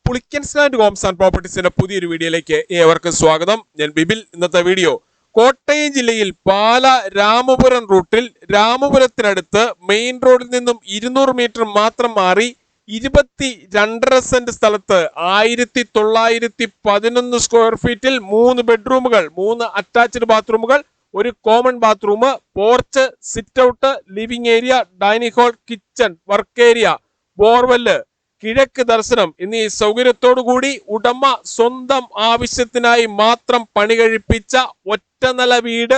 Pulickans land Holmes and പ്രോപ്പർട്ടീസിന്റെ പുതിയൊരു വീഡിയോയിലേക്ക് ഏവർക്കും സ്വാഗതം. ഞാൻ ബിബിൽ. ഇന്നത്തെ വീഡിയോ കോട്ടയം ജില്ലയിൽ പാല രാമപുരം റൂട്ടിൽ രാമപുരത്തിനടുത്ത് മെയിൻ റോഡിൽ നിന്നും 200 മീറ്റർ മാത്രം മാറി 22.5 സെന്റ് സ്ഥലത്ത് 1911 സ്ക്വയർ ഫീറ്റിൽ 3 ബെഡ്റൂമുകൾ, 3 അറ്റാച്ച്ഡ് ബാത്റൂമുകൾ, ഒരു common bathroom, porch, sit out, living area, dining hall, kitchen, work area, borewell, കിഴക്ക് ദർശനം എന്നീ സൗകര്യത്തോടുകൂടി ഉടമ സ്വന്തം ആവശ്യത്തിനായി മാത്രം പണി കഴിപ്പിച്ച ഒറ്റനില വീട്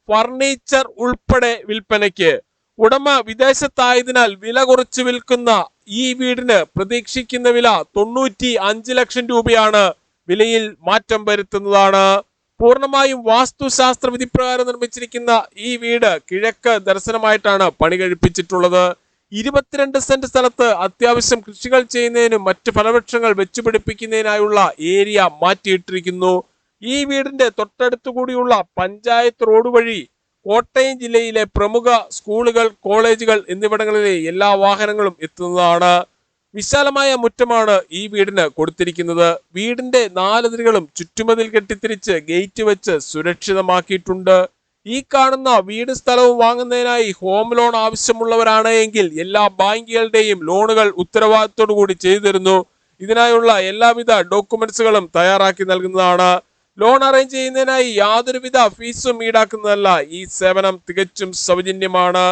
ഫർണിച്ചർ ഉൾപ്പെടെ വിൽപ്പനയ്ക്ക്. ഉടമ വിദേശത്തായതിനാൽ വില കുറച്ച് വിൽക്കുന്ന ഈ വീടിന് പ്രതീക്ഷിക്കുന്ന വില 95 ലക്ഷം രൂപയാണ്. വിലയിൽ മാറ്റം വരുത്തുന്നതാണ്. പൂർണ്ണമായും വാസ്തുശാസ്ത്ര വിധിപ്രകാരം നിർമ്മിച്ചിരിക്കുന്ന ഈ വീട് കിഴക്ക് ദർശനമായിട്ടാണ് പണി കഴിപ്പിച്ചിട്ടുള്ളത്. 22 സെന്റ് സ്ഥലത്ത് അത്യാവശ്യം കൃഷികൾ ചെയ്യുന്നതിനും മറ്റ് ഫലവൃക്ഷങ്ങൾ വെച്ചുപിടിപ്പിക്കുന്നതിനായുള്ള ഏരിയ മാറ്റിയിട്ടിരിക്കുന്നു. ഈ വീടിന്റെ തൊട്ടടുത്തു കൂടിയുള്ള പഞ്ചായത്ത് റോഡ് വഴി കോട്ടയം ജില്ലയിലെ പ്രമുഖ സ്കൂളുകൾ, കോളേജുകൾ എന്നിവിടങ്ങളിലെ എല്ലാ വാഹനങ്ങളും എത്തുന്നതാണ്. വിശാലമായ മുറ്റമാണ് ഈ വീടിന് കൊടുത്തിരിക്കുന്നത്. വീടിന്റെ 4 അതിരുകളും ചുറ്റുമതിൽ കെട്ടിത്തിരിച്ച് ഗേറ്റ് വെച്ച് സുരക്ഷിതമാക്കിയിട്ടുണ്ട്. ഈ കാണുന്ന വീട് സ്ഥലവും വാങ്ങുന്നതിനായി ഹോം ലോൺ ആവശ്യമുള്ളവരാണ് എങ്കിൽ എല്ലാ ബാങ്കുകളുടെയും ലോണുകൾ ഉത്തരവാദിത്തോടു കൂടി ചെയ്തു തരുന്നു. ഇതിനായുള്ള എല്ലാവിധ ഡോക്യുമെന്റ്സുകളും തയ്യാറാക്കി നൽകുന്നതാണ്. ലോൺ അറേഞ്ച് ചെയ്യുന്നതിനായി യാതൊരുവിധ ഫീസും ഈടാക്കുന്നതല്ല. ഈ സേവനം തികച്ചും സൗജന്യമാണ്.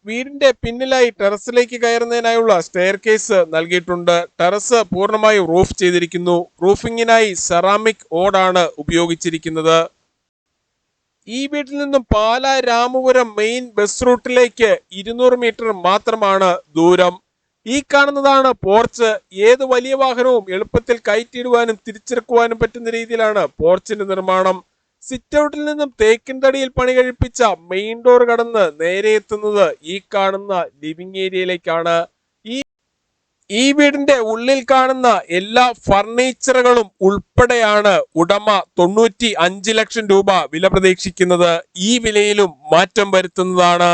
വീടിന്റെ പിന്നിലായി ടെറസിലേക്ക് കയറുന്നതിനായുള്ള സ്റ്റെയർ കേസ് നൽകിയിട്ടുണ്ട്. ടെറസ് പൂർണ്ണമായും റൂഫ് ചെയ്തിരിക്കുന്നു. റൂഫിങ്ങിനായി സെറാമിക് ഓടാണ് ഉപയോഗിച്ചിരിക്കുന്നത്. ഈ വീട്ടിൽ നിന്നും പാല രാമപുരം മെയിൻ ബസ് റൂട്ടിലേക്ക് 200 മീറ്റർ മാത്രമാണ് ദൂരം. ഈ കാണുന്നതാണ് പോർച്ച്. ഏത് വലിയ വാഹനവും എളുപ്പത്തിൽ കയറ്റിയിടുവാനും തിരിച്ചിറക്കുവാനും പറ്റുന്ന രീതിയിലാണ് പോർച്ചിന്റെ നിർമ്മാണം. സിറ്റ് ഔട്ടിൽ നിന്നും തേക്കിൻ തടിയിൽ പണി കഴിപ്പിച്ച മെയിൻ ഡോർ കടന്ന് നേരെ എത്തുന്നത് ഈ കാണുന്ന ലിവിംഗ് ഏരിയയിലേക്കാണ്. ഈ വീടിന്റെ ഉള്ളിൽ കാണുന്ന എല്ലാ ഫർണിച്ചറുകളും ഉൾപ്പെടെയാണ് ഉടമ 95 ലക്ഷം രൂപ വില പ്രതീക്ഷിക്കുന്നത്. ഈ വിലയിലും മാറ്റം വരുത്തുന്നതാണ്.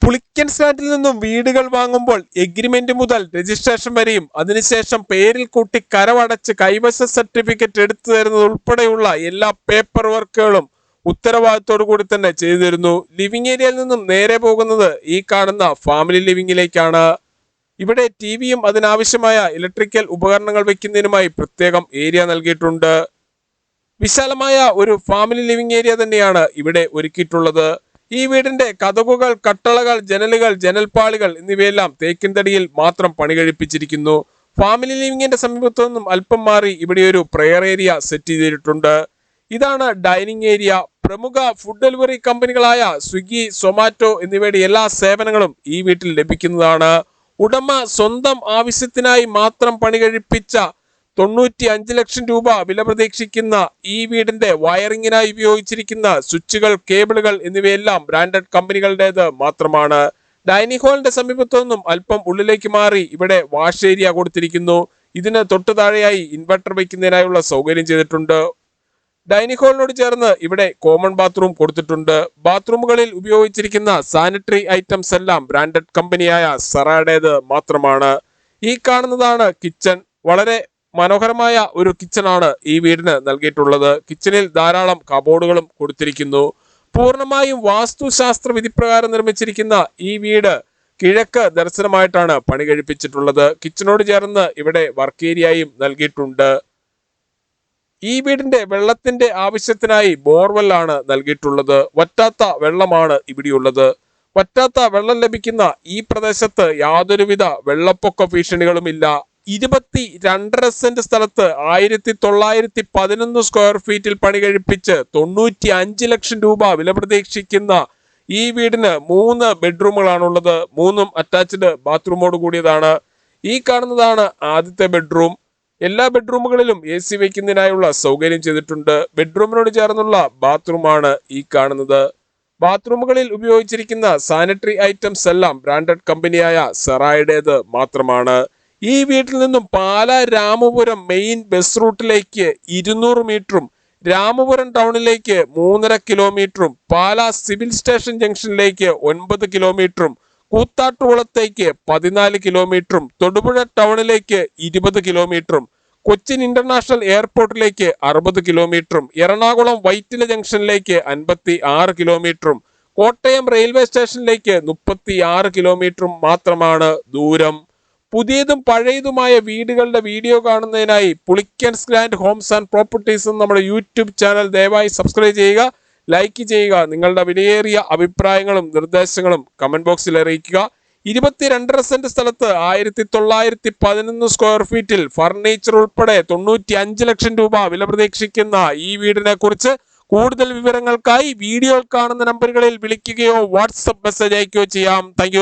പുളിക്കൻസ് ലാൻഡിൽ നിന്നും വീടുകൾ വാങ്ങുമ്പോൾ എഗ്രിമെന്റ് മുതൽ രജിസ്ട്രേഷൻ വരെയും അതിനുശേഷം പേരിൽ കൂട്ടി കരമടച്ച് കൈവശ സർട്ടിഫിക്കറ്റ് എടുത്തു തരുന്നത് ഉൾപ്പെടെയുള്ള എല്ലാ പേപ്പർ വർക്കുകളും ഉത്തരവാദിത്തോടു കൂടി തന്നെ ചെയ്തു തരുന്നു. ലിവിംഗ് ഏരിയയിൽ നിന്നും നേരെ പോകുന്നത് ഈ കാണുന്ന ഫാമിലി ലിവിംഗിലേക്കാണ്. ഇവിടെ ടിവിയും അതിനാവശ്യമായ ഇലക്ട്രിക്കൽ ഉപകരണങ്ങൾ വെക്കുന്നതിനുമായി പ്രത്യേകം ഏരിയ നൽകിയിട്ടുണ്ട്. വിശാലമായ ഒരു ഫാമിലി ലിവിംഗ് ഏരിയ തന്നെയാണ് ഇവിടെ ഒരുക്കിയിട്ടുള്ളത്. ഈ വീടിന്റെ കതകുകൾ, കട്ടളകൾ, ജനലുകൾ, ജനൽപ്പാളികൾ എന്നിവയെല്ലാം തേക്കിൻ തടിയിൽ മാത്രം പണി കഴിപ്പിച്ചിരിക്കുന്നു. ഫാമിലി ലിവിംഗിന്റെ സമീപത്തു നിന്നും അല്പം മാറി ഇവിടെ ഒരു പ്രെയർ ഏരിയ സെറ്റ് ചെയ്തിട്ടുണ്ട്. ഇതാണ് ഡൈനിങ് ഏരിയ. പ്രമുഖ ഫുഡ് ഡെലിവറി കമ്പനികളായ സ്വിഗ്ഗി, സൊമാറ്റോ എന്നിവയുടെ എല്ലാ സേവനങ്ങളും ഈ വീട്ടിൽ ലഭിക്കുന്നതാണ്. ഉടമ സ്വന്തം ആവശ്യത്തിനായി മാത്രം പണി കഴിപ്പിച്ച 95 ലക്ഷം രൂപ വില പ്രതീക്ഷിക്കുന്ന ഈ വീടിന്റെ വയറിങ്ങിനായി ഉപയോഗിച്ചിരിക്കുന്ന സ്വിച്ചുകൾ, കേബിളുകൾ എന്നിവയെല്ലാം ബ്രാൻഡഡ് കമ്പനികളുടേത് മാത്രമാണ്. ഡൈനിങ് ഹാളിന്റെ സമീപത്തു നിന്നും അല്പം ഉള്ളിലേക്ക് മാറി ഇവിടെ വാഷ് ഏരിയ കൊടുത്തിരിക്കുന്നു. ഇതിന് തൊട്ടു താഴെയായി ഇൻവെർട്ടർ വയ്ക്കുന്നതിനായുള്ള സൗകര്യം ചെയ്തിട്ടുണ്ട്. ഡൈനിങ് ഹാളിനോട് ചേർന്ന് ഇവിടെ കോമൺ ബാത്റൂം കൊടുത്തിട്ടുണ്ട്. ബാത്റൂമുകളിൽ ഉപയോഗിച്ചിരിക്കുന്ന സാനിറ്ററി ഐറ്റംസ് എല്ലാം ബ്രാൻഡഡ് കമ്പനിയായ സെറയുടേത് മാത്രമാണ്. ഈ കാണുന്നതാണ് കിച്ചൺ. വളരെ മനോഹരമായ ഒരു കിച്ചണാണ് ഈ വീടിന് നൽകിയിട്ടുള്ളത്. കിച്ചണിൽ ധാരാളം കബോർഡുകളും കൊടുത്തിരിക്കുന്നു. പൂർണ്ണമായും വാസ്തുശാസ്ത്ര വിധിപ്രകാരം നിർമ്മിച്ചിരിക്കുന്ന ഈ വീട് കിഴക്ക് ദർശനമായിട്ടാണ് പണി കഴിപ്പിച്ചിട്ടുള്ളത്. കിച്ചണോട് ചേർന്ന് ഇവിടെ വർക്ക് ഏരിയയും നൽകിയിട്ടുണ്ട്. ഈ വീടിന്റെ വെള്ളത്തിന്റെ ആവശ്യത്തിനായി ബോർവെല്ലാണ് നൽകിയിട്ടുള്ളത്. വറ്റാത്ത വെള്ളമാണ് ഇവിടെയുള്ളത്. വറ്റാത്ത വെള്ളം ലഭിക്കുന്ന ഈ പ്രദേശത്ത് യാതൊരുവിധ വെള്ളപ്പൊക്ക ഭീഷണികളുമില്ല. 22.5 സെന്റ് സ്ഥലത്ത് 1911 സ്ക്വയർ ഫീറ്റിൽ പണി കഴിപ്പിച്ച് 95 ലക്ഷം രൂപ വില പ്രതീക്ഷിക്കുന്ന ഈ വീടിന് 3 ബെഡ്റൂമുകളാണുള്ളത്. 3ഉം അറ്റാച്ച്ഡ് ബാത്റൂമോട് കൂടിയതാണ്. ഈ കാണുന്നതാണ് ആദ്യത്തെ ബെഡ്റൂം. എല്ലാ ബെഡ്റൂമുകളിലും AC വയ്ക്കുന്നതിനായുള്ള സൗകര്യം ചെയ്തിട്ടുണ്ട്. ബെഡ്റൂമിനോട് ചേർന്നുള്ള ബാത്റൂമാണ് ഈ കാണുന്നത്. ബാത്റൂമുകളിൽ ഉപയോഗിച്ചിരിക്കുന്ന സാനിറ്ററി ഐറ്റംസ് എല്ലാം ബ്രാൻഡഡ് കമ്പനിയായ സെറയുടേത് മാത്രമാണ്. ഈ വീട്ടിൽ നിന്നും പാല രാമപുരം മെയിൻ ബസ് റൂട്ടിലേക്ക് 200 മീറ്ററും രാമപുരം ടൗണിലേക്ക് 3.5 കിലോമീറ്ററും പാല സിവിൽ സ്റ്റേഷൻ ജംഗ്ഷനിലേക്ക് 9 കിലോമീറ്ററും കൂത്താട്ടുകുളത്തേക്ക് 14 കിലോമീറ്ററും തൊടുപുഴ ടൗണിലേക്ക് 20 കിലോമീറ്ററും കൊച്ചിൻ ഇന്റർനാഷണൽ എയർപോർട്ടിലേക്ക് 60 കിലോമീറ്ററും എറണാകുളം വൈറ്റില ജംഗ്ഷനിലേക്ക് 56 കിലോമീറ്ററും കോട്ടയം റെയിൽവേ സ്റ്റേഷനിലേക്ക് 36 കിലോമീറ്ററും മാത്രമാണ് ദൂരം. പുതിയതും പഴയതുമായ വീടുകളുടെ വീഡിയോ കാണുന്നതിനായി Pulickans grand Holmes and properties നമ്മുടെ യൂട്യൂബ് ചാനൽ ദയവായി സബ്സ്ക്രൈബ് ചെയ്യുക, ലൈക്ക് ചെയ്യുക. നിങ്ങളുടെ വിലയേറിയ അഭിപ്രായങ്ങളും നിർദ്ദേശങ്ങളും കമന്റ് ബോക്സിൽ അറിയിക്കുക. 22.5 സെന്റ് സ്ഥലത്ത് 1911 സ്ക്വയർ ഫീറ്റിൽ ഫർണിച്ചർ ഉൾപ്പെടെ 95 ലക്ഷം രൂപ വില പ്രതീക്ഷിക്കുന്ന ഈ വീടിനെ കുറിച്ച് കൂടുതൽ വിവരങ്ങൾക്കായി വീഡിയോയിൽ കാണുന്ന നമ്പറുകളിൽ വിളിക്കുകയോ വാട്സപ്പ് മെസ്സേജ് അയക്കുകയോ ചെയ്യാം. താങ്ക്